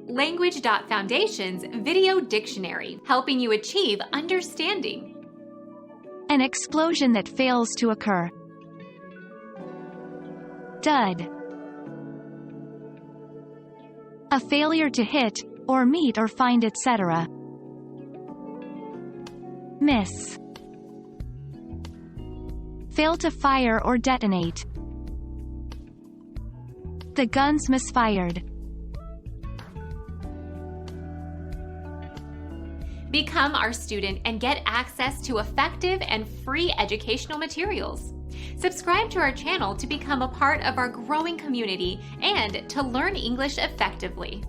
Language.Foundation's Video Dictionary, helping you achieve understanding. An explosion that fails to occur. Dud. A failure to hit, or meet or find, etc. Miss. Fail to fire or detonate. The guns misfired. Become our student and get access to effective and free educational materials. Subscribe to our channel to become a part of our growing community and to learn English effectively.